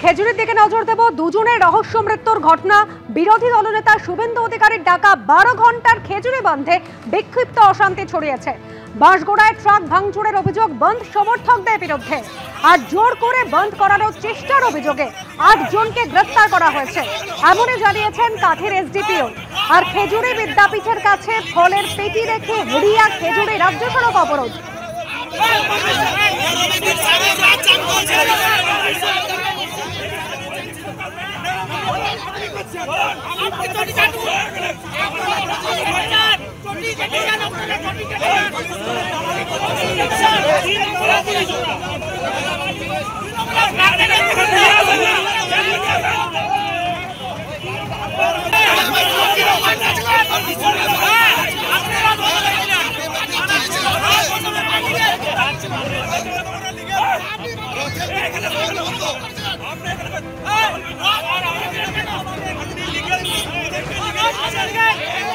খেজুরির দিকে নজর দেব। দুজনের রহস্য মৃত্যুর ঘটনা। বিরোধী দলনেতা শুভেন্দু অধিকারীর ডাকা 12 ঘন্টার খেজুরি বন্ধে বিক্ষিপ্ত অশান্তি ছড়িয়েছে। বাঁশগোড়ায় ট্রাক ভাঙচুরের অভিযোগ বন্ধ সমর্থকদের বিরুদ্ধে, আর জোর করে বন্ধ করানোর চেষ্টার অভিযোগে 8 জনকে গ্রেফতার করা হয়েছে, এমনই জানিয়েছেন কাঁথির এসডিপিও। আর খেজুরি বিদ্যাপীঠের কাছে ফলের পেটি রেখে হেরিয়া খেজুরি রাজ্য সড়ক অবরোধ।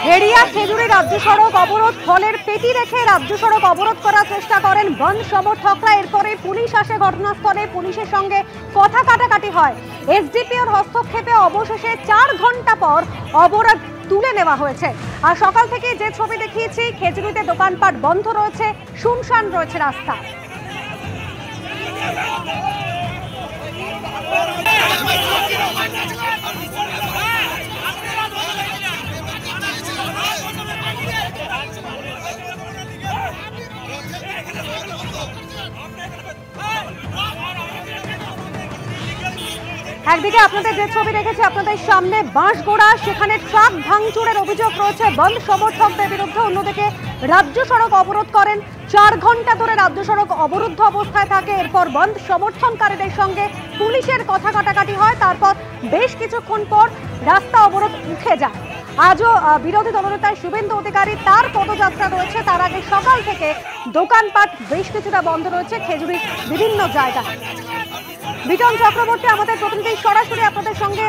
হেরিয়া খেজুরি রাজ্য সড়ক অবরোধ। ফলের পেটি রেখে রাজ্য সড়ক অবরোধ করার চেষ্টা করেন বন্ধ সমর্থকরা। এরপরে পুলিশ আসে ঘটনাস্থলে, পুলিশের সঙ্গে কথা কাটাকাটি হয়। এসডিপিওর হস্তক্ষেপে অবশেষে 4 ঘন্টা পর অবরোধ তুলে নেওয়া হয়েছে। আর সকাল থেকে যে ছবি দেখিয়েছি, খেজুরিতে দোকানপাট বন্ধ রয়েছে, শুনশান রয়েছে রাস্তা। একদিকে আপনাদের যে ছবি রেখেছি আপনাদের সামনে, বাঁশগোড়া, সেখানে ট্রাক ভাঙচুরের অভিযোগ রয়েছে বন্ধ সমর্থকদের বিরুদ্ধে। অন্যদিকে রাজ্য সড়ক অবরোধ করেন, 4 ঘন্টা ধরে রাজ্য সড়ক অবরুদ্ধ অবস্থায় থাকে। এরপর বন্ধ সমর্থনকারীদের সঙ্গে পুলিশের কথা কাটাকাটি হয়, তারপর বেশ কিছুক্ষণ পর রাস্তা অবরোধ উঠে যায়। আজও বিরোধী দলনেতা শুভেন্দু অধিকারী তার পদযাত্রা রয়েছে। তার আগে সকাল থেকে দোকানপাট বেশ কিছুটা বন্ধ রয়েছে খেজুরির বিভিন্ন জায়গায়। বিটন চক্রবর্তী আমাদের প্রতিনিধি, সরাসরি আপনাদের সঙ্গে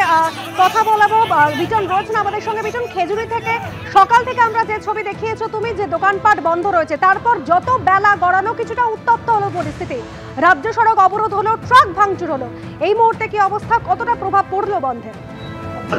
কথা বলাবো। বিটন রয়েছেন আমাদের সঙ্গে। বিটন, খেজুরি থেকে সকাল থেকে আমরা যে ছবি দেখিয়েছো তুমি, যে দোকানপাট বন্ধ রয়েছে, তারপর যত বেলা গড়ালো কিছুটা উত্তপ্ত হলো পরিস্থিতি, রাজ্য সড়ক অবরোধ হলো, ট্রাক ভাঙচুর হলো। এই মুহূর্তে কি অবস্থা, কতটা প্রভাব পড়লো বন্ধে?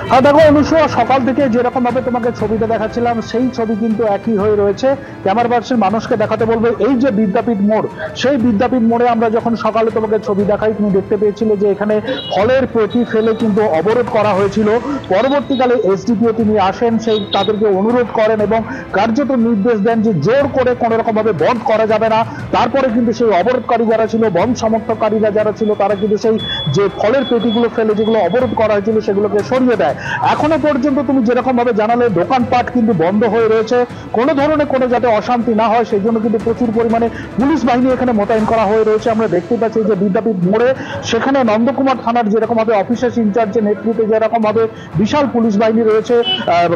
হ্যাঁ দেখো অনুষ্য, সকাল থেকে যেরকম ভাবে তোমাকে ছবিটা দেখাচ্ছিলাম সেই ছবি কিন্তু একই হয়ে রয়েছে। ক্যামেরা পার্সন মানুষকে দেখাতে বলবে এই যে বিদ্যাপীঠ মোড়, সেই বিদ্যাপীঠ মোড়ে আমরা যখন সকালে তোমাকে ছবি দেখাই তুমি দেখতে পেয়েছিলে যে এখানে ফলের পেটি ফেলে কিন্তু অবরোধ করা হয়েছিল। পরবর্তীকালে এসডিপিও তিনি আসেন, সেই তাদেরকে অনুরোধ করেন এবং কার্যত নির্দেশ দেন যে জোর করে কোনো রকম ভাবে বন্ধ করা যাবে না। তারপরে কিন্তু সেই অবরোধকারী যারা ছিল, বন্ধ সমর্থককারীরা যারা ছিল, তারা কিন্তু সেই যে ফলের পেটিগুলো ফেলে যেগুলো অবরোধ করা হয়েছিল সেগুলোকে সরিয়ে দেয়। এখনো পর্যন্ত তুমি যেরকম ভাবে জানালে দোকানপাট কিন্তু বন্ধ হয়ে রয়েছে, কোনো ধরনের কোনো যাতে অশান্তি না হয় সেই জন্য কিন্তু প্রচুর পরিমাণে পুলিশ বাহিনী এখানে মোতায়েন করা হয়ে রয়েছে। আমরা দেখতে পাচ্ছি যে বিদ্যাপীঠ মোড়ে সেখানে নন্দকুমার থানার যেরকম ভাবে অফিসার ইনচার্জের নেতৃত্বে যেরকম ভাবে বিশাল পুলিশ বাহিনী রয়েছে,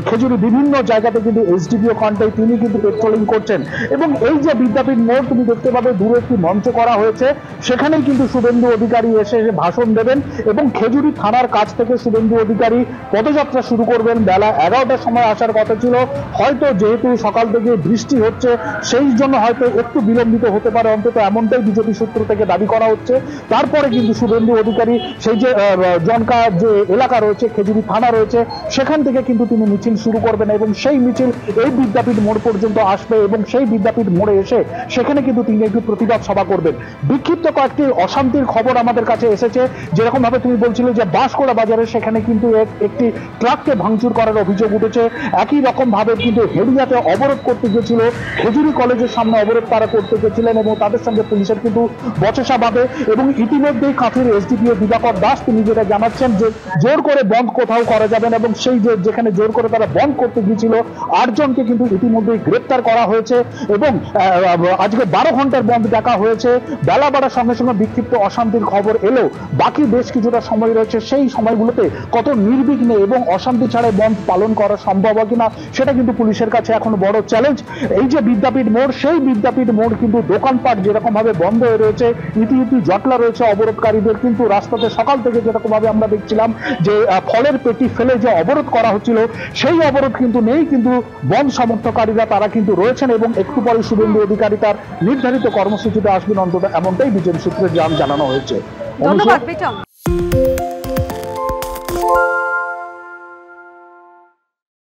খেজুরি বিভিন্ন জায়গাতে কিন্তু এসডিপিও কন্টায় তিনি কিন্তু পেট্রোলিং করছেন। এবং এই যে বিদ্যাপীঠ মোড় তুমি দেখতে পাবে দূরে একটি মঞ্চ করা হয়েছে, সেখানেই কিন্তু শুভেন্দু অধিকারী এসে ভাষণ দেবেন এবং খেজুরি থানার কাছ থেকে শুভেন্দু অধিকারী পদযাত্রা শুরু করবেন। বেলা 11টার সময় আসার কথা ছিল, হয়তো যেহেতু সকাল থেকে বৃষ্টি হচ্ছে সেই জন্য হয়তো একটু বিলম্বিত হতে পারে, অন্তত এমনটাই বিজেপি সূত্র থেকে দাবি করা হচ্ছে। তারপরে কিন্তু শুভেন্দু অধিকারী সেই যে জনকা যে এলাকা রয়েছে, খেজুরি থানা রয়েছে, সেখান থেকে কিন্তু তিনি মিছিল শুরু করবেন এবং সেই মিছিল এই বিদ্যাপীঠ মোড় পর্যন্ত আসবে এবং সেই বিদ্যাপীঠ মোড়ে এসে সেখানে কিন্তু তিনি একটু প্রতিবাদ সভা করবেন। বিক্ষিপ্ত কয়েকটি অশান্তির খবর আমাদের কাছে এসেছে, যেরকম ভাবে তুমি বলছিলে যে বাঁশগোড়া বাজারে সেখানে কিন্তু একটি ট্রাককে ভাঙচুর করার অভিযোগ উঠেছে। একই রকম ভাবে কিন্তু হেরিয়াতে অবরোধ করতে গিয়েছিল, খেজুরি কলেজের সামনে অবরোধ তারা করতে গেছিলেন এবং তাদের সঙ্গে পুলিশের কিন্তু বচসা বাঁধে। এবং ইতিমধ্যেই কাঁথির এসডিপিও দিবাকর দাস তিনি যেটা জানাচ্ছেন যে জোর করে বন্ধ কোথাও করা যাবে না এবং সেই যে যেখানে জোর করে তারা বন্ধ করতে গিয়েছিল 8 জনকে কিন্তু ইতিমধ্যেই গ্রেপ্তার করা হয়েছে এবং আজকে 12 ঘন্টার বন্ধ ডাকা হয়েছে। বেলা বাড়ার সঙ্গে সঙ্গে বিক্ষিপ্ত অশান্তির খবর এলেও বাকি বেশ কিছুটা সময় রয়েছে, সেই সময়গুলোতে কত নির্বিঘ্নে এবং অশান্তি ছাড়াই বন্ধ পালন করা সম্ভব হয় কিনা সেটা কিন্তু পুলিশের কাছে এখন বড় চ্যালেঞ্জ। এই যে বিদ্যাপীঠ মোড়, সেই বিদ্যাপীঠ মোড় কিন্তু দোকানপাট যেরকম ভাবে বন্ধ হয়ে রয়েছে, ইতিইতি জটলা রয়েছে অবরোধকারীদের। কিন্তু রাস্তাতে সকাল থেকে যেরকম ভাবে আমরা দেখছিলাম যে ফলের পেটি ফেলে যে অবরোধ করা হচ্ছিল সেই অবরোধ কিন্তু নেই, কিন্তু বন্ধ সমর্থকারীরা তারা কিন্তু রয়েছেন এবং একটু পরে শুভেন্দু অধিকারী তার নির্ধারিত কর্মসূচিতে আসবেন, অন্তত এমনটাই বিজেপি সূত্রে জানানো হয়েছে। ধন্যবাদ বিটন।